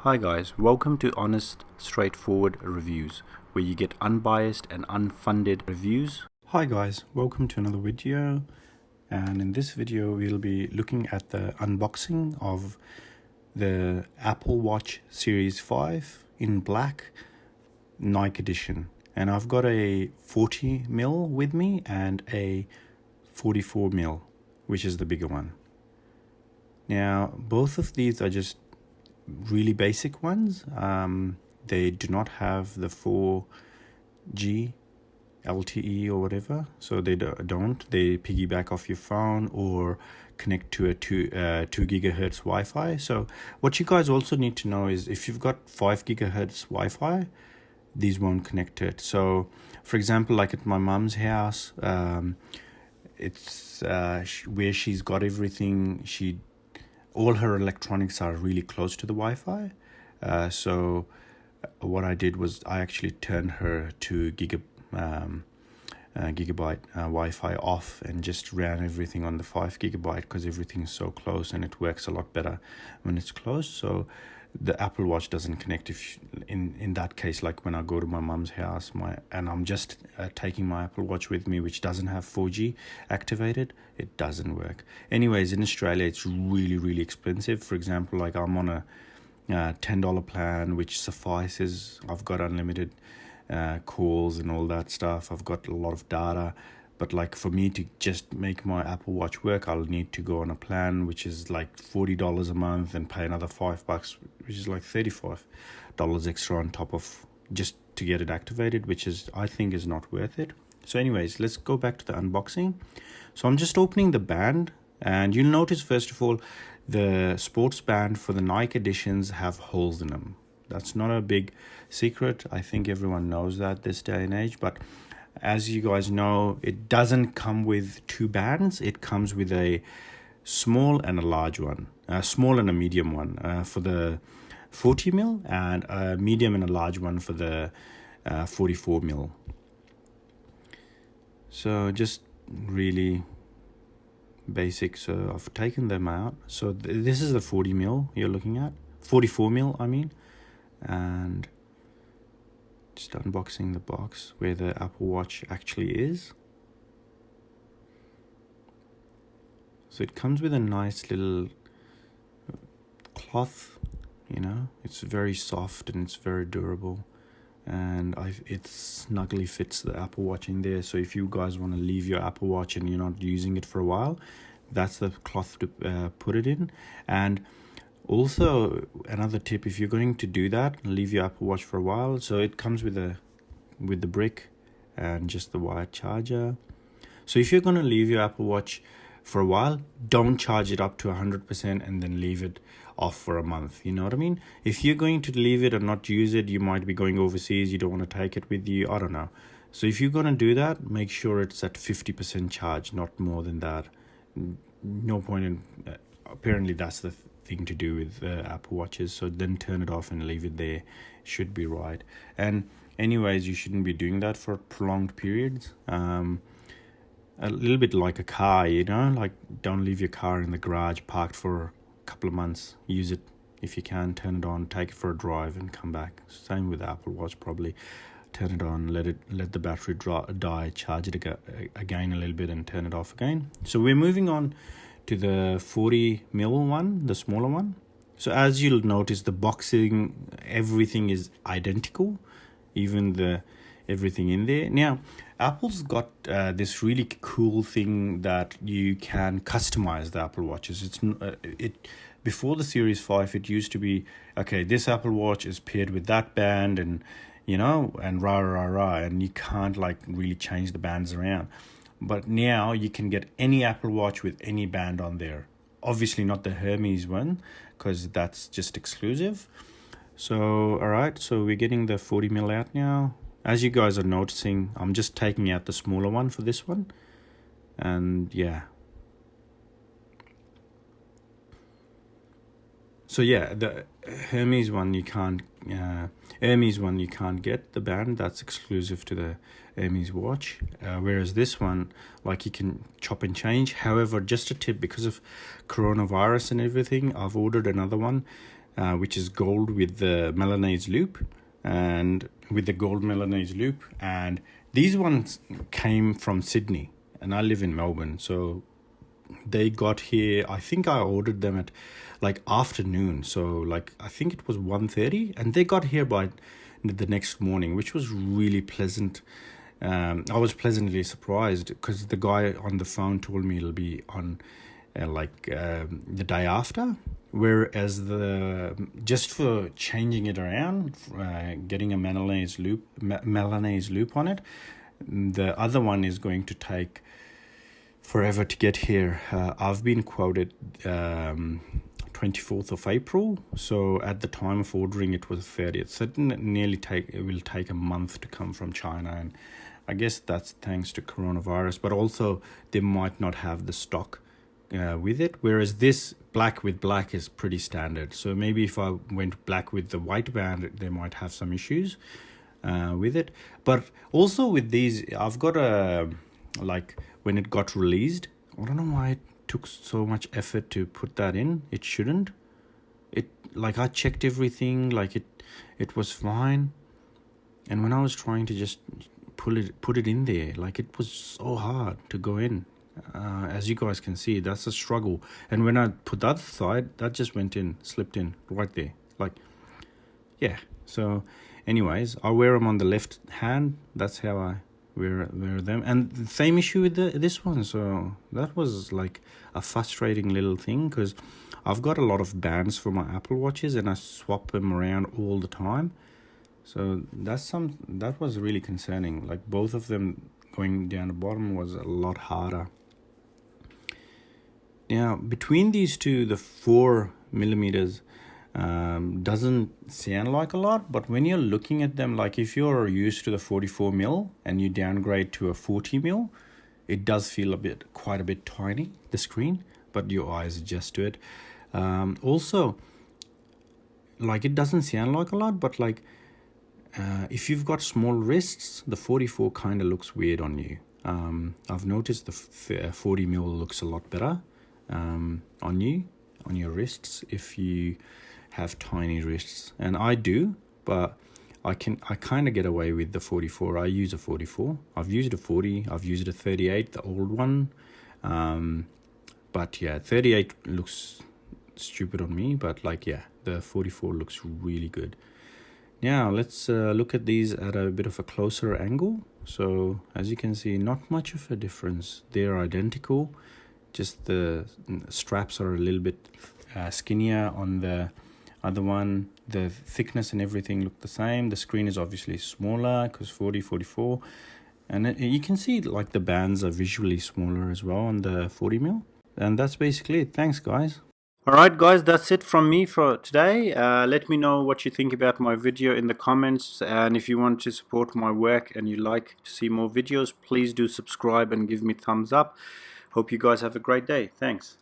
Hi guys, welcome to Honest, Straightforward Reviews, where you get unbiased and unfunded reviews. Hi guys, welcome to another video, and in this video we'll be looking at the unboxing of the Apple Watch Series 5 in black Nike edition. And I've got a 40mm with me and a 44mm, which is the bigger one. Now both of these are just really basic ones. They do not have the 4G LTE or whatever, so they don't. They piggyback off your phone or connect to a 2 gigahertz Wi-Fi. So what you guys also need to know is if you've got 5 gigahertz Wi-Fi, these won't connect to it. So for example, like at my mom's house, it's where she's got everything. All her electronics are really close to the Wi-Fi. So what I did was I actually turned her to gigabyte Wi-Fi off and just ran everything on the 5 gigabyte because everything is so close and it works a lot better when it's close. So the Apple Watch doesn't connect in that case, like when I go to my mom's house and I'm just taking my Apple Watch with me, which doesn't have 4G activated, it doesn't work. Anyways, in Australia it's really expensive. For example, like I'm on a $10 plan which suffices. I've got unlimited calls and all that stuff. I've got a lot of data, but like for me to just make my Apple Watch work, I'll need to go on a plan which is like $40 a month and pay another $5, which is like $35 extra on top of just to get it activated, which is I think is not worth it. So anyways, let's go back to the unboxing. So I'm just opening the band, and you'll notice first of all the sports band for the Nike editions have holes in them. That's not a big secret. I think everyone knows that this day and age, but as you guys know, it doesn't come with two bands. It comes with a small and a large one, a small and a medium one for the 40mm, and a medium and a large one for the 44mm. So just really basic. So I've taken them out. So this is the 40mm you're looking at, 44mm I mean, and just unboxing the box where the Apple Watch actually is. So it comes with a nice little cloth, it's very soft and it's very durable, and it snugly fits the Apple Watch in there. So if you guys want to leave your Apple Watch and you're not using it for a while, that's the cloth to put it in. And also, another tip, if you're going to do that, leave your Apple Watch for a while. So it comes with the brick and just the wired charger. So if you're going to leave your Apple Watch for a while, don't charge it up to 100% and then leave it off for a month. You know what I mean? If you're going to leave it or not use it, you might be going overseas, you don't want to take it with you, I don't know. So if you're going to do that, make sure it's at 50% charge, not more than that. No point in apparently that's the thing to do with Apple Watches. So then turn it off and leave it there. Should be right. And anyways, you shouldn't be doing that for prolonged periods. A little bit like a car, like don't leave your car in the garage parked for a couple of months. Use it if you can, turn it on, take it for a drive and come back. Same with the Apple Watch, probably turn it on, let the battery die, charge it again a little bit and turn it off again. So we're moving on to the 40mm one, the smaller one. So as you'll notice, the boxing, everything is identical, even everything in there. Now, Apple's got this really cool thing that you can customize the Apple Watches. Before the Series 5, it used to be, okay, this Apple Watch is paired with that band and and rah, and you can't like really change the bands around. But now you can get any Apple Watch with any band on there. Obviously not the Hermes one, because that's just exclusive. So, all right, so we're getting the 40mm out now. As you guys are noticing, I'm just taking out the smaller one for this one. And yeah. So yeah, the Hermes one you can't get the band. That's exclusive to the Hermes watch. Whereas this one, like, you can chop and change. However, just a tip, because of coronavirus and everything, I've ordered another one which is gold with the Milanese loop, and with the gold Milanese loop. And these ones came from Sydney, and I live in Melbourne, so they got here, I think I ordered them at like afternoon, so like I think it was 1:30, and they got here by the next morning, which was really pleasant. I was pleasantly surprised because the guy on the phone told me it'll be on the day after, whereas the just for changing it around, getting a Milanese loop on it, the other one is going to take forever to get here. I've been quoted 24th of April, so at the time of ordering it was 30th, so it will take a month to come from China, and I guess that's thanks to coronavirus, but also they might not have the stock with it, whereas this black with black is pretty standard. So maybe if I went black with the white band, they might have some issues with it. But also with these, I've got a, like when it got released, I don't know why it took so much effort to put that in. It shouldn't. It, like, I checked everything, like it was fine, and when I was trying to just put it in there, like, it was so hard to go in. As you guys can see, that's a struggle. And when I put that side, that just went in, slipped in right there, like, yeah. So anyways, I wear them on the left hand. That's how I wear them. And the same issue with this one. So that was like a frustrating little thing, because I've got a lot of bands for my Apple Watches and I swap them around all the time. So that was really concerning. Like, both of them going down the bottom was a lot harder. Now, between these two, the 4mm doesn't sound like a lot, but when you're looking at them, like if you're used to the 44mm and you downgrade to a 40mm, it does feel quite a bit tiny, the screen, but your eyes adjust to it. Also, like, it doesn't sound like a lot, but like if you've got small wrists, the 44 kind of looks weird on you. I've noticed the 40mm looks a lot better on you, on your wrists, if you have tiny wrists. And I do, but I kind of get away with the 44. I use a 44. I've used a 40. I've used a 38, the old one. But yeah, 38 looks stupid on me, but like, yeah, the 44 looks really good. Now let's look at these at a bit of a closer angle. So as you can see, not much of a difference. They're identical, just the straps are a little bit skinnier on the other one. The thickness and everything look the same. The screen is obviously smaller because 44, and you can see like the bands are visually smaller as well on the 40mm. And that's basically it. Thanks, guys. Alright guys, that's it from me for today. Let me know what you think about my video in the comments, and if you want to support my work and you like to see more videos, please do subscribe and give me thumbs up. Hope you guys have a great day. Thanks.